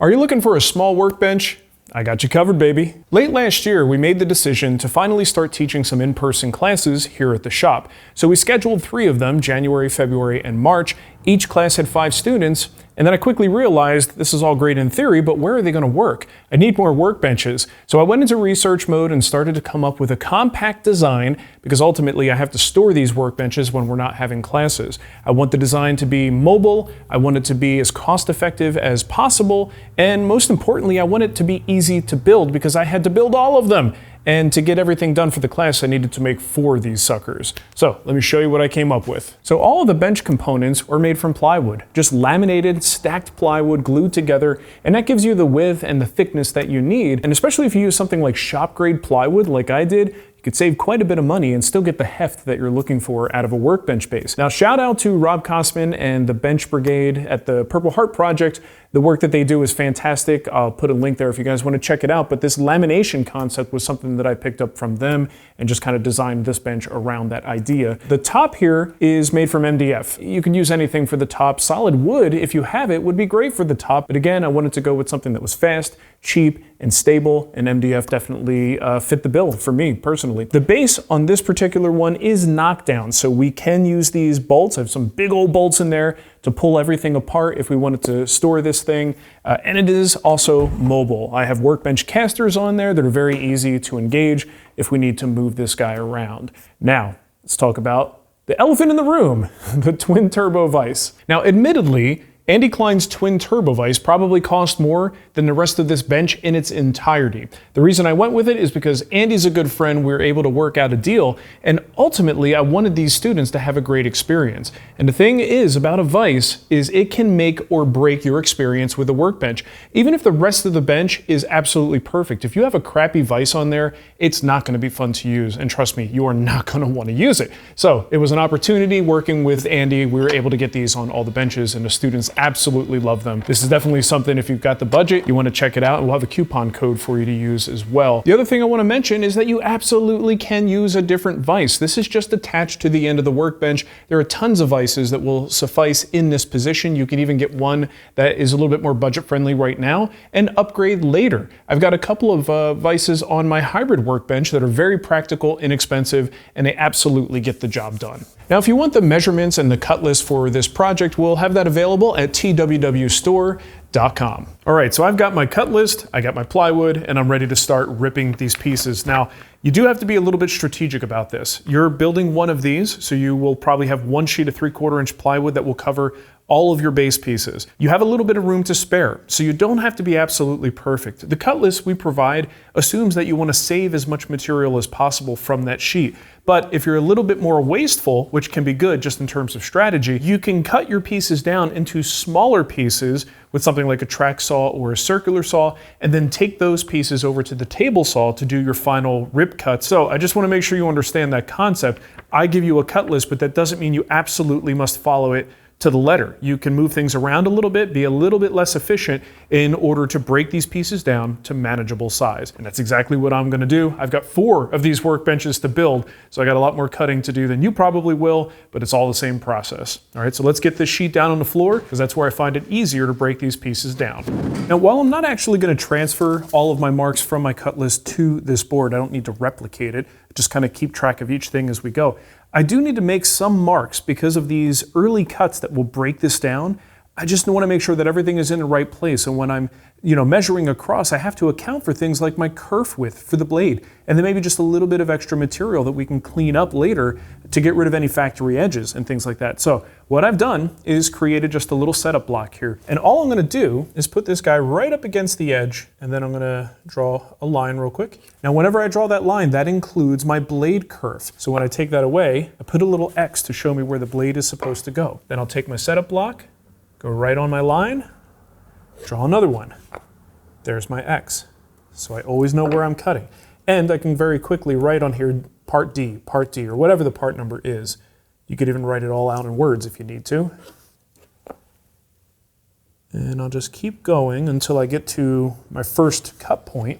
Are you looking for a small workbench? I got you covered, baby. Late last year, we made the decision to finally start teaching some in-person classes here at the shop. So we scheduled 3 of them, January, February, and March. Each class had 5 students, and then I quickly realized this is all great in theory, but where are they going to work? I need more workbenches. So I went into research mode and started to come up with a compact design, because ultimately I have to store these workbenches when we're not having classes. I want the design to be mobile, I want it to be as cost-effective as possible, and most importantly, I want it to be easy to build, because I had to build all of them. And to get everything done for the class, I needed to make 4 of these suckers. So let me show you what I came up with. So all of the bench components are made from plywood, just laminated, stacked plywood glued together, and that gives you the width and the thickness that you need. And especially if you use something like shop grade plywood like I did, you could save quite a bit of money and still get the heft that you're looking for out of a workbench base. Now, shout out to Rob Kosman and the Bench Brigade at the Purple Heart Project. The work that they do is fantastic. I'll put a link there if you guys want to check it out. But this lamination concept was something that I picked up from them and just kind of designed this bench around that idea. The top here is made from MDF. You can use anything for the top. Solid wood, if you have it, would be great for the top. But again, I wanted to go with something that was fast, cheap, and stable, and MDF definitely fit the bill for me personally. The base on this particular one is Knockdown, so we can use these bolts. I have some big old bolts in there to pull everything apart if we wanted to store this thing, and it is also mobile. I have workbench casters on there that are very easy to engage if we need to move this guy around. Now, let's talk about the elephant in the room, the twin turbo vise. Now, admittedly, Andy Klein's twin turbo vise probably cost more than the rest of this bench in its entirety. The reason I went with it is because Andy's a good friend, we were able to work out a deal, and ultimately I wanted these students to have a great experience. And the thing is about a vise is it can make or break your experience with a workbench. Even if the rest of the bench is absolutely perfect, if you have a crappy vise on there, it's not going to be fun to use, and trust me, you are not going to want to use it. So it was an opportunity working with Andy. We were able to get these on all the benches, and the students absolutely love them. This is definitely something, if you've got the budget, you want to check it out, and we'll have a coupon code for you to use as well. The other thing I want to mention is that you absolutely can use a different vise. This is just attached to the end of the workbench. There are tons of vices that will suffice in this position. You can even get one that is a little bit more budget friendly right now and upgrade later. I've got a couple of vices on my hybrid workbench that are very practical, inexpensive, and they absolutely get the job done. Now, if you want the measurements and the cut list for this project, we'll have that available at twwstore.com. All right, so I've got my cut list, I got my plywood, and I'm ready to start ripping these pieces. Now, you do have to be a little bit strategic about this. You're building one of these, so you will probably have 1 sheet of 3/4 inch plywood that will cover all of your base pieces. You have a little bit of room to spare, so you don't have to be absolutely perfect. The cut list we provide assumes that you want to save as much material as possible from that sheet. But if you're a little bit more wasteful, which can be good just in terms of strategy, you can cut your pieces down into smaller pieces with something like a track saw or a circular saw, and then take those pieces over to the table saw to do your final rip cut. So I just want to make sure you understand that concept. I give you a cut list, but that doesn't mean you absolutely must follow it to the letter. You can move things around a little bit, be a little bit less efficient in order to break these pieces down to manageable size. And that's exactly what I'm gonna do. I've got 4 of these workbenches to build, so I got a lot more cutting to do than you probably will, but it's all the same process. All right, so let's get this sheet down on the floor, because that's where I find it easier to break these pieces down. Now, while I'm not actually gonna transfer all of my marks from my cut list to this board, I don't need to replicate it, just kind of keep track of each thing as we go. I do need to make some marks because of these early cuts that will break this down. I just want to make sure that everything is in the right place. And when I'm measuring across, I have to account for things like my kerf width for the blade, and then maybe just a little bit of extra material that we can clean up later to get rid of any factory edges and things like that. So what I've done is created just a little setup block here. And all I'm going to do is put this guy right up against the edge, and then I'm going to draw a line real quick. Now, whenever I draw that line, that includes my blade kerf. So when I take that away, I put a little X to show me where the blade is supposed to go. Then I'll take my setup block, go right on my line, draw another one. There's my X. So I always know where I'm cutting. And I can very quickly write on here part D, or whatever the part number is. You could even write it all out in words if you need to. And I'll just keep going until I get to my first cut point,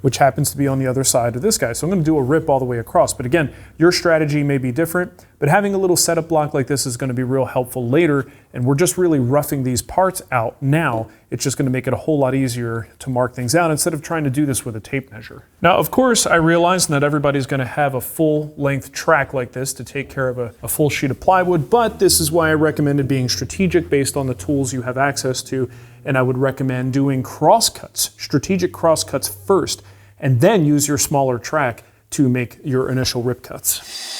which happens to be on the other side of this guy. So I'm going to do a rip all the way across. But again, your strategy may be different. but having a little setup block like this is going to be real helpful later, and we're just really roughing these parts out now. It's just going to make it a whole lot easier to mark things out instead of trying to do this with a tape measure. Now, of course, I realize not everybody's going to have a full length track like this to take care of a full sheet of plywood, but this is why I recommended being strategic based on the tools you have access to, and I would recommend doing crosscuts, strategic crosscuts first, and then use your smaller track to make your initial rip cuts.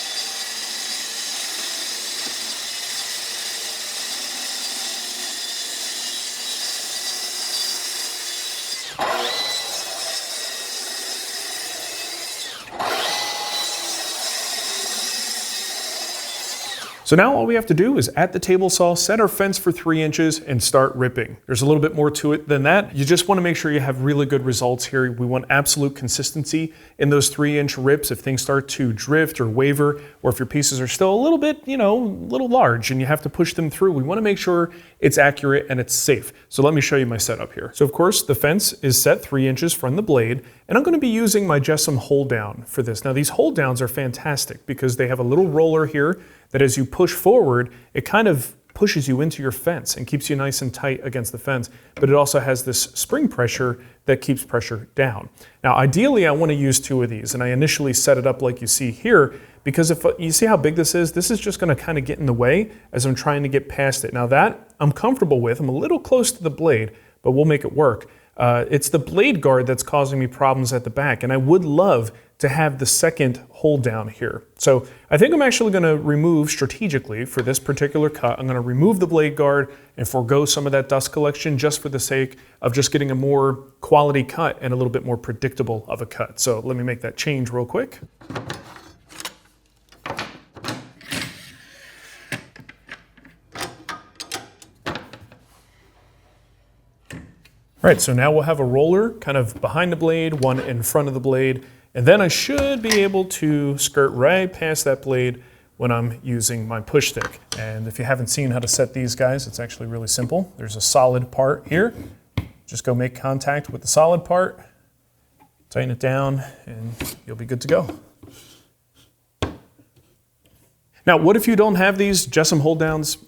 So now all we have to do is at the table saw, set our fence for 3 inches and start ripping. There's a little bit more to it than that. You just want to make sure you have really good results here. We want absolute consistency in those 3-inch rips. If things start to drift or waver, or if your pieces are still a little bit, a little large and you have to push them through, we want to make sure it's accurate and it's safe. So let me show you my setup here. So of course the fence is set 3 inches from the blade, and I'm going to be using my Jessam hold down for this. Now these hold downs are fantastic because they have a little roller here that as you push forward, it kind of pushes you into your fence and keeps you nice and tight against the fence, but it also has this spring pressure that keeps pressure down. Now ideally I want to use 2 of these, and I initially set it up like you see here, because if you see how big this is just going to kind of get in the way as I'm trying to get past it. Now that I'm comfortable with, I'm a little close to the blade, but we'll make it work. It's the blade guard that's causing me problems at the back, and I would love to have the second hold down here. So I think I'm actually going to remove strategically for this particular cut. I'm going to remove the blade guard and forego some of that dust collection just for the sake of just getting a more quality cut and a little bit more predictable of a cut. So let me make that change real quick. All right, so now we'll have a roller kind of behind the blade, one in front of the blade, and then I should be able to skirt right past that blade when I'm using my push stick. And if you haven't seen how to set these guys, it's actually really simple. There's a solid part here. Just go make contact with the solid part, tighten it down, and you'll be good to go. Now, what if you don't have these Jessam hold downs?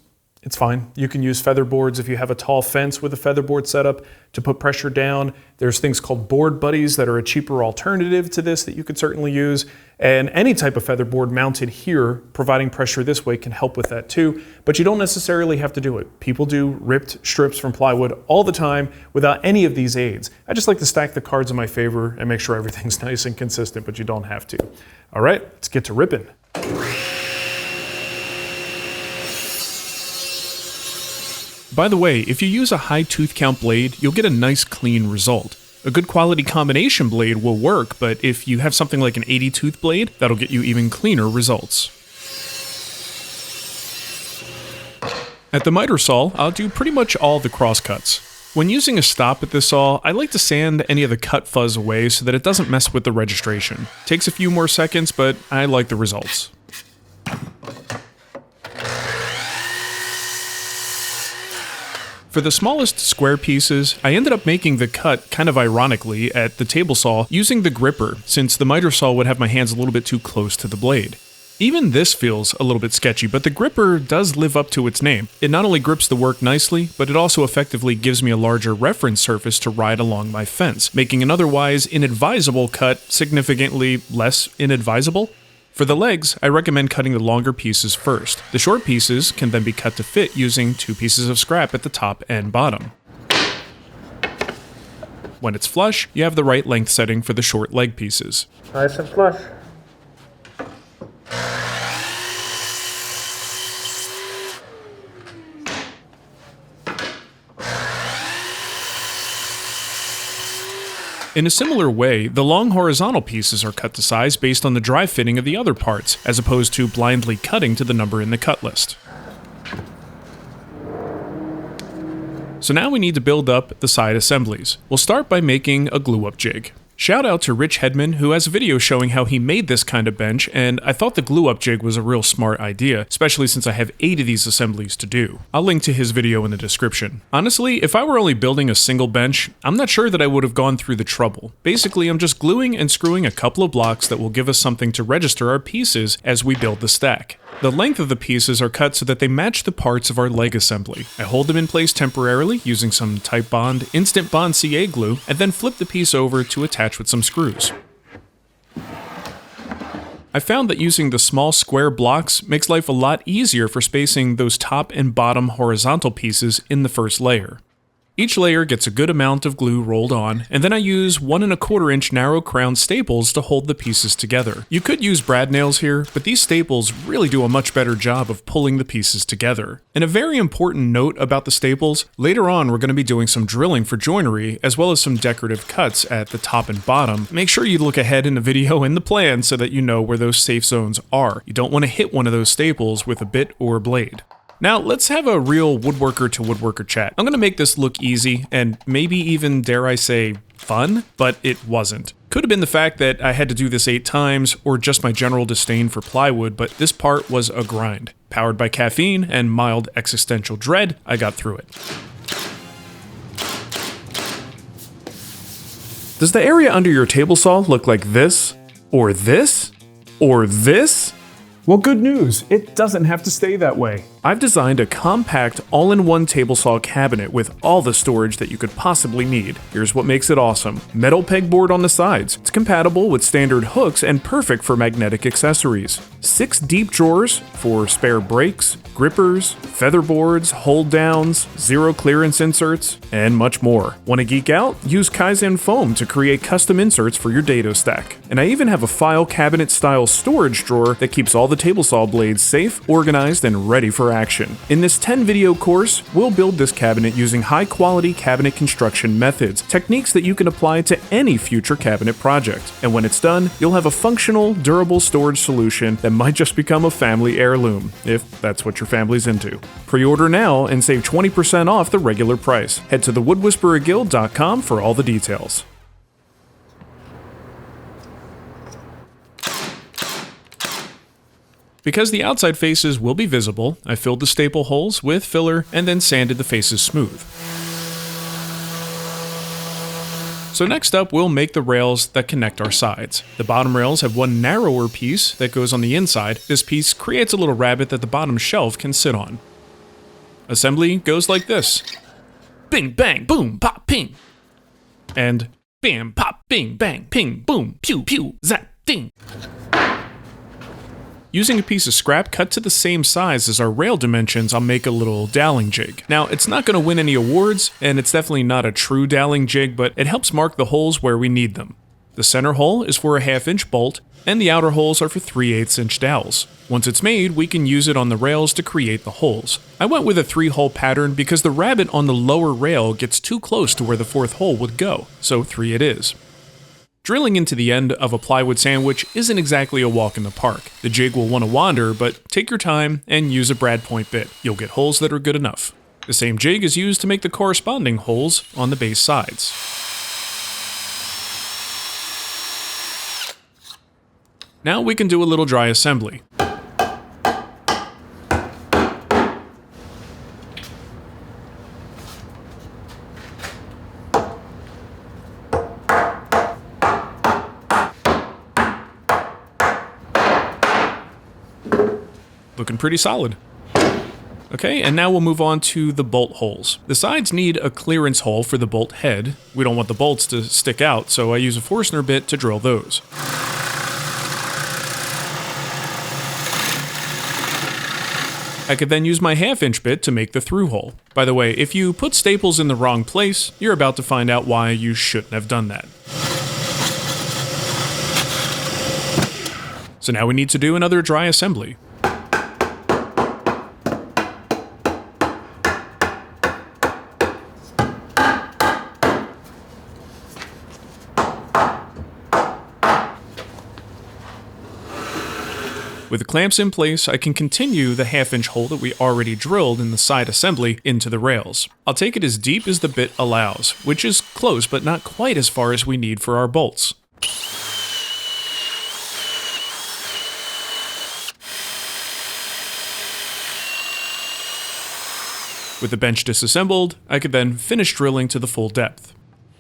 It's fine. You can use feather boards if you have a tall fence with a feather board setup to put pressure down. There's things called board buddies that are a cheaper alternative to this that you could certainly use. And any type of feather board mounted here, providing pressure this way, can help with that too. But you don't necessarily have to do it. People do ripped strips from plywood all the time without any of these aids. I just like to stack the cards in my favor and make sure everything's nice and consistent, but you don't have to. All right, let's get to ripping. By the way, if you use a high tooth count blade, you'll get a nice clean result. A good quality combination blade will work, but if you have something like an 80 tooth blade, that'll get you even cleaner results. At the miter saw, I'll do pretty much all the crosscuts. When using a stop at this saw, I like to sand any of the cut fuzz away so that it doesn't mess with the registration. Takes a few more seconds, but I like the results. For the smallest square pieces, I ended up making the cut kind of ironically at the table saw using the gripper, since the miter saw would have my hands a little bit too close to the blade. Even this feels a little bit sketchy, but the gripper does live up to its name. It not only grips the work nicely, but it also effectively gives me a larger reference surface to ride along my fence, making an otherwise inadvisable cut significantly less inadvisable. For the legs, I recommend cutting the longer pieces first. The short pieces can then be cut to fit using 2 pieces of scrap at the top and bottom. When it's flush, you have the right length setting for the short leg pieces. Nice and flush. In a similar way, the long horizontal pieces are cut to size based on the dry fitting of the other parts, as opposed to blindly cutting to the number in the cut list. So now we need to build up the side assemblies. We'll start by making a glue-up jig. Shout out to Rich Hedman, who has a video showing how he made this kind of bench, and I thought the glue-up jig was a real smart idea, especially since I have 8 of these assemblies to do. I'll link to his video in the description. Honestly, if I were only building a single bench, I'm not sure that I would have gone through the trouble. Basically, I'm just gluing and screwing a couple of blocks that will give us something to register our pieces as we build the stack. The length of the pieces are cut so that they match the parts of our leg assembly. I hold them in place temporarily using some Type Bond, Instant Bond CA glue, and then flip the piece over to attach with some screws. I found that using the small square blocks makes life a lot easier for spacing those top and bottom horizontal pieces in the first layer. Each layer gets a good amount of glue rolled on, and then I use 1¼ inch narrow crown staples to hold the pieces together. You could use brad nails here, but these staples really do a much better job of pulling the pieces together. And a very important note about the staples, later on we're going to be doing some drilling for joinery, as well as some decorative cuts at the top and bottom. Make sure you look ahead in the video and the plan so that you know where those safe zones are. You don't want to hit one of those staples with a bit or a blade. Now, let's have a real woodworker to woodworker chat. I'm going to make this look easy and maybe even, dare I say, fun, but it wasn't. Could have been the fact that I had to do this 8 times or just my general disdain for plywood, but this part was a grind. Powered by caffeine and mild existential dread, I got through it. Does the area under your table saw look like this? Or this? Or this? Well, good news, it doesn't have to stay that way. I've designed a compact, all-in-one table saw cabinet with all the storage that you could possibly need. Here's what makes it awesome. Metal pegboard on the sides. It's compatible with standard hooks and perfect for magnetic accessories. 6 deep drawers for spare brakes, grippers, feather boards, hold downs, zero clearance inserts, and much more. Want to geek out? Use Kaizen foam to create custom inserts for your dado stack. And I even have a file cabinet style storage drawer that keeps all the table saw blades safe, organized, and ready for action. In this 10 video course, we'll build this cabinet using high quality cabinet construction methods, techniques that you can apply to any future cabinet project. And when it's done, you'll have a functional, durable storage solution that might just become a family heirloom, if that's what your family's into. Pre-order now and save 20% off the regular price. Head to thewoodwhispererguild.com for all the details. Because the outside faces will be visible, I filled the staple holes with filler and then sanded the faces smooth. So next up, we'll make the rails that connect our sides. The bottom rails have one narrower piece that goes on the inside. This piece creates a little rabbet that the bottom shelf can sit on. Assembly goes like this. Bing, bang, boom, pop, ping. And bam, pop, bing, bang, ping, boom, pew, pew, zap, ding. Using a piece of scrap cut to the same size as our rail dimensions, I'll make a little doweling jig. Now, it's not going to win any awards, and it's definitely not a true doweling jig, but it helps mark the holes where we need them. The center hole is for a 1/2 inch bolt, and the outer holes are for 3/8 inch dowels. Once it's made, we can use it on the rails to create the holes. I went with a 3-hole pattern because the rabbet on the lower rail gets too close to where the 4th hole would go, so 3 it is. Drilling into the end of a plywood sandwich isn't exactly a walk in the park. The jig will want to wander, but take your time and use a brad point bit. You'll get holes that are good enough. The same jig is used to make the corresponding holes on the base sides. Now we can do a little dry assembly. Looking pretty solid. Okay, and now we'll move on to the bolt holes. The sides need a clearance hole for the bolt head. We don't want the bolts to stick out, so I use a Forstner bit to drill those. I could then use my 1/2 inch bit to make the through hole. By the way, if you put staples in the wrong place, you're about to find out why you shouldn't have done that. So now we need to do another dry assembly. With the clamps in place, I can continue the 1/2 inch hole that we already drilled in the side assembly into the rails. I'll take it as deep as the bit allows, which is close but not quite as far as we need for our bolts. With the bench disassembled, I could then finish drilling to the full depth.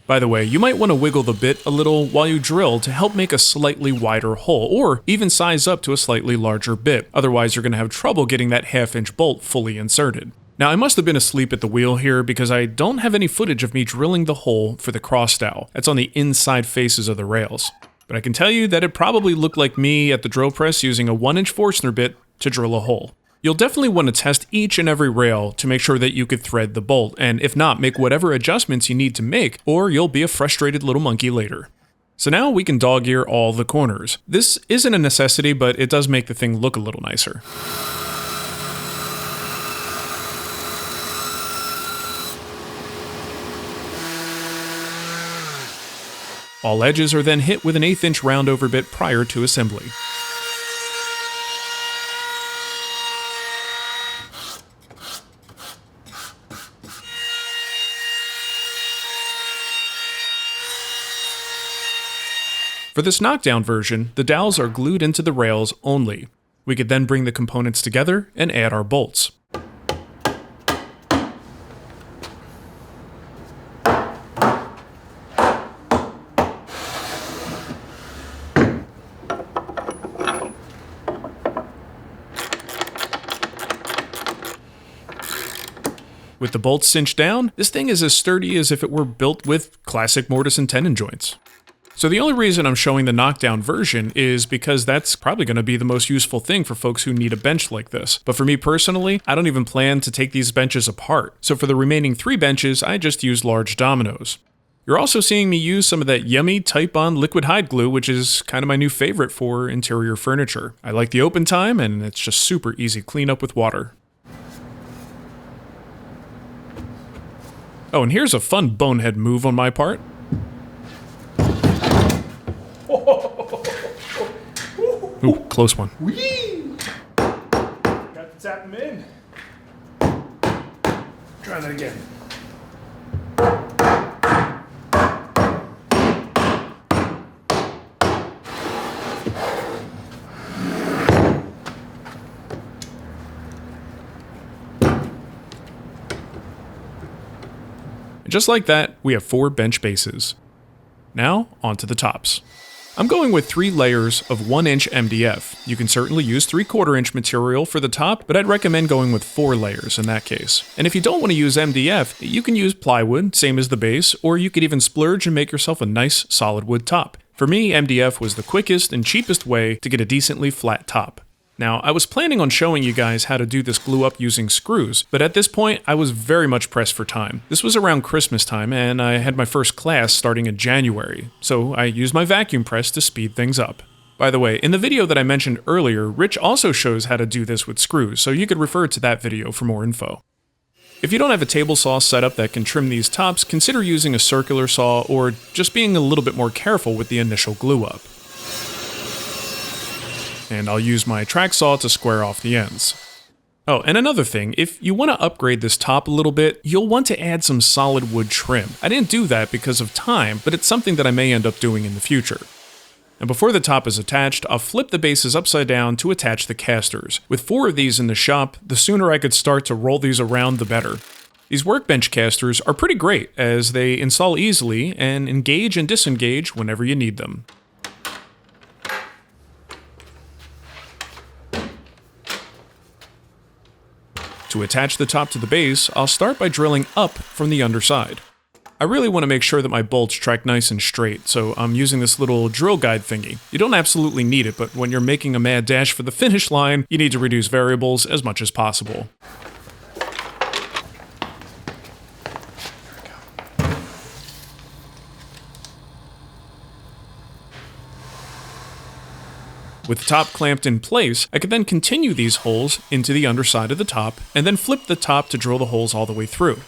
By the way, you might want to wiggle the bit a little while you drill to help make a slightly wider hole, or even size up to a slightly larger bit. Otherwise, you're going to have trouble getting that 1/2-inch bolt fully inserted. Now, I must have been asleep at the wheel here because I don't have any footage of me drilling the hole for the cross dowel. That's on the inside faces of the rails. But I can tell you that it probably looked like me at the drill press using a 1-inch Forstner bit to drill a hole. You'll definitely want to test each and every rail to make sure that you could thread the bolt, and if not, make whatever adjustments you need to make, or you'll be a frustrated little monkey later. So now we can dog ear all the corners. This isn't a necessity, but it does make the thing look a little nicer. All edges are then hit with an 1/8-inch roundover bit prior to assembly. For this knockdown version, the dowels are glued into the rails only. We could then bring the components together and add our bolts. With the bolts cinched down, this thing is as sturdy as if it were built with classic mortise and tenon joints. So the only reason I'm showing the knockdown version is because that's probably going to be the most useful thing for folks who need a bench like this. But for me personally, I don't even plan to take these benches apart. So for the remaining 3 benches, I just use large dominoes. You're also seeing me use some of that yummy Type-On liquid hide glue, which is kind of my new favorite for interior furniture. I like the open time, and it's just super easy cleanup with water. Oh, and here's a fun bonehead move on my part. Ooh, close one. Got to tap them in. Try that again. And just like that, we have 4 bench bases. Now, onto the tops. I'm going with 3 layers of 1-inch MDF. You can certainly use 3/4-inch material for the top, but I'd recommend going with 4 layers in that case. And if you don't want to use MDF, you can use plywood, same as the base, or you could even splurge and make yourself a nice solid wood top. For me, MDF was the quickest and cheapest way to get a decently flat top. Now, I was planning on showing you guys how to do this glue up using screws, but at this point, I was very much pressed for time. This was around Christmas time, and I had my first class starting in January, so I used my vacuum press to speed things up. By the way, in the video that I mentioned earlier, Rich also shows how to do this with screws, so you could refer to that video for more info. If you don't have a table saw setup that can trim these tops, consider using a circular saw or just being a little bit more careful with the initial glue up. And I'll use my track saw to square off the ends. Oh, and another thing, if you want to upgrade this top a little bit, you'll want to add some solid wood trim. I didn't do that because of time, but it's something that I may end up doing in the future. And before the top is attached, I'll flip the bases upside down to attach the casters. With 4 of these in the shop, the sooner I could start to roll these around, the better. These workbench casters are pretty great, as they install easily and engage and disengage whenever you need them. To attach the top to the base, I'll start by drilling up from the underside. I really want to make sure that my bolts track nice and straight, so I'm using this little drill guide thingy. You don't absolutely need it, but when you're making a mad dash for the finish line, you need to reduce variables as much as possible. With the top clamped in place, I could then continue these holes into the underside of the top, and then flip the top to drill the holes all the way through.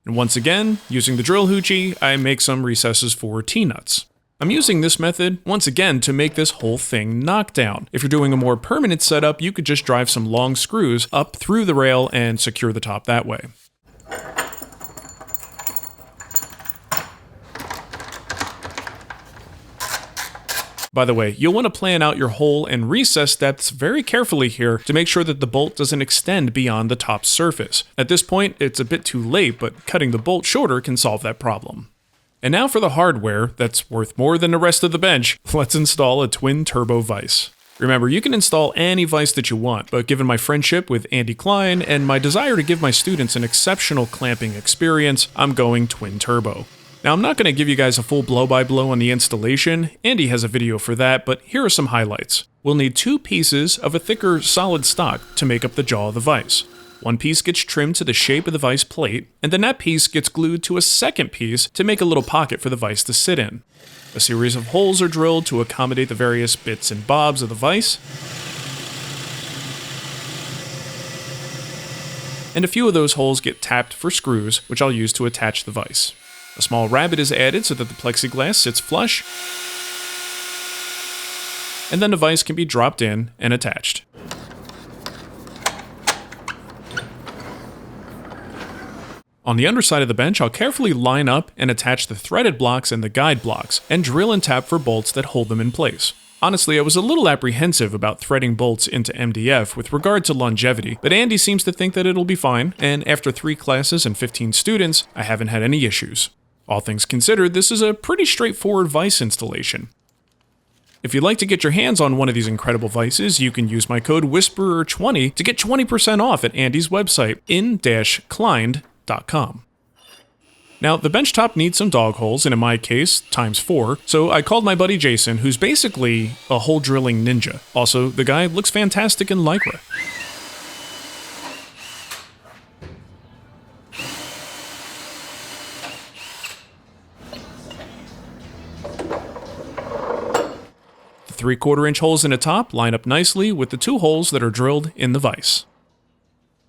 And once again, using the drill hoochie, I make some recesses for T-nuts. I'm using this method, once again, to make this whole thing knockdown. If you're doing a more permanent setup, you could just drive some long screws up through the rail and secure the top that way. By the way, you'll want to plan out your hole and recess depths very carefully here to make sure that the bolt doesn't extend beyond the top surface. At this point, it's a bit too late, but cutting the bolt shorter can solve that problem. And now for the hardware that's worth more than the rest of the bench. Let's install a twin turbo vise. Remember, you can install any vise that you want, but given my friendship with Andy Klein and my desire to give my students an exceptional clamping experience, I'm going twin turbo. Now, I'm not going to give you guys a full blow-by-blow on the installation. Andy has a video for that, but here are some highlights. We'll need 2 pieces of a thicker solid stock to make up the jaw of the vise. One piece gets trimmed to the shape of the vise plate, and then that piece gets glued to a second piece to make a little pocket for the vise to sit in. A series of holes are drilled to accommodate the various bits and bobs of the vise, and a few of those holes get tapped for screws, which I'll use to attach the vise. A small rabbet is added so that the plexiglass sits flush, and then the vise can be dropped in and attached. On the underside of the bench, I'll carefully line up and attach the threaded blocks and the guide blocks, and drill and tap for bolts that hold them in place. Honestly, I was a little apprehensive about threading bolts into MDF with regard to longevity, but Andy seems to think that it'll be fine, and after 3 classes and 15 students, I haven't had any issues. All things considered, this is a pretty straightforward vise installation. If you'd like to get your hands on one of these incredible vises, you can use my code WHISPERER20 to get 20% off at Andy's website, in-climbed.com. Now, the bench top needs some dog holes, and in my case, ×4, so I called my buddy Jason, who's basically a hole drilling ninja. Also, the guy looks fantastic in Lycra. The 3/4-inch holes in the top line up nicely with the 2 holes that are drilled in the vise.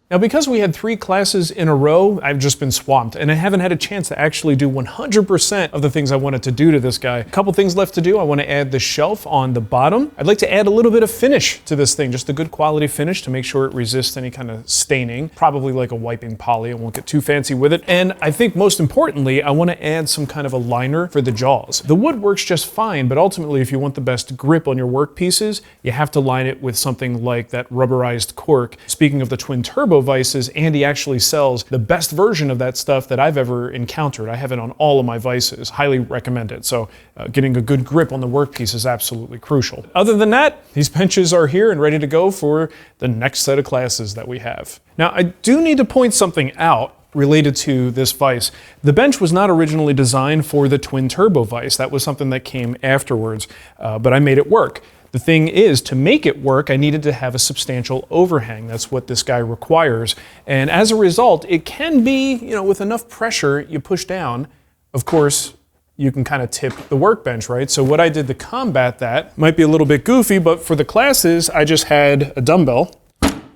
Now, because we had 3 classes in a row, I've just been swamped, and I haven't had a chance to actually do 100% of the things I wanted to do to this guy. A couple things left to do. I want to add the shelf on the bottom. I'd like to add a little bit of finish to this thing, just a good quality finish to make sure it resists any kind of staining, probably like a wiping poly. I won't get too fancy with it. And I think most importantly, I want to add some kind of a liner for the jaws. The wood works just fine, but ultimately, if you want the best grip on your work pieces, you have to line it with something like that rubberized cork. Speaking of the twin turbo vises, Andy actually sells the best version of that stuff that I've ever encountered. I have it on all of my vises. Highly recommend it. So getting a good grip on the workpiece is absolutely crucial. Other than that, these benches are here and ready to go for the next set of classes that we have. Now, I do need to point something out related to this vise. The bench was not originally designed for the twin turbo vise. That was something that came afterwards, but I made it work. The thing is, to make it work, I needed to have a substantial overhang. That's what this guy requires. And as a result, it can be, with enough pressure you push down, of course, you can kind of tip the workbench, right? So what I did to combat that might be a little bit goofy, but for the classes, I just had a dumbbell.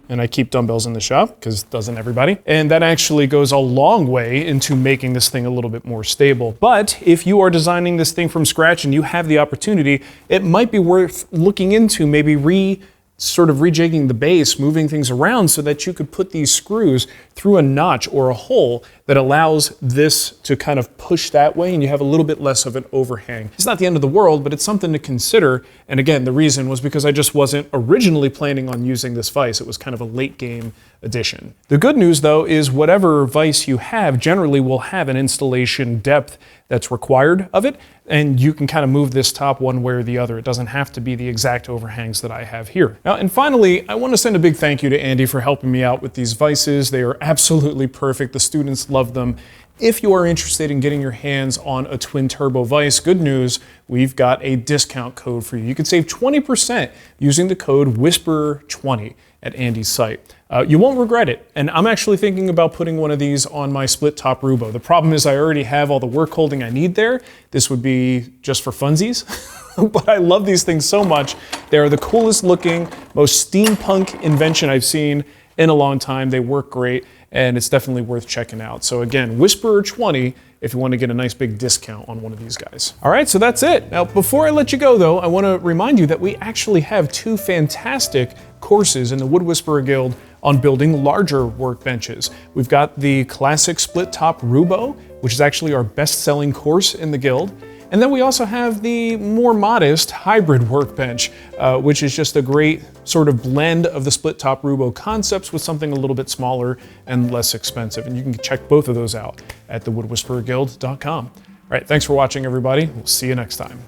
And I keep dumbbells in the shop, because doesn't everybody? And that actually goes a long way into making this thing a little bit more stable. But if you are designing this thing from scratch and you have the opportunity, it might be worth looking into maybe rejigging the base, moving things around so that you could put these screws through a notch or a hole that allows this to kind of push that way, and you have a little bit less of an overhang. It's not the end of the world, but it's something to consider. And again, the reason was because I just wasn't originally planning on using this vise. It was kind of a late game addition. The good news though is whatever vise you have generally will have an installation depth that's required of it, and you can kind of move this top one way or the other. It doesn't have to be the exact overhangs that I have here. Now, and finally, I want to send a big thank you to Andy for helping me out with these vises. They are absolutely perfect. The students love them. If you are interested in getting your hands on a twin turbo vise, good news, we've got a discount code for you. You can save 20% using the code WHISPERER20 at Andy's site. You won't regret it, and I'm actually thinking about putting one of these on my split top Rubo. The problem is I already have all the work holding I need there. This would be just for funsies, but I love these things so much. They are the coolest looking, most steampunk invention I've seen in a long time. They work great, and it's definitely worth checking out. So again, WHISPERER20 if you want to get a nice big discount on one of these guys. All right, so that's it. Now, before I let you go though, I want to remind you that we actually have 2 fantastic courses in the Wood Whisperer Guild on building larger workbenches. We've got the classic split top Rubo, which is actually our best-selling course in the guild. And then we also have the more modest hybrid workbench, which is just a great sort of blend of the split top Rubo concepts with something a little bit smaller and less expensive. And you can check both of those out at thewoodwhispererguild.com. All right, thanks for watching, everybody. We'll see you next time.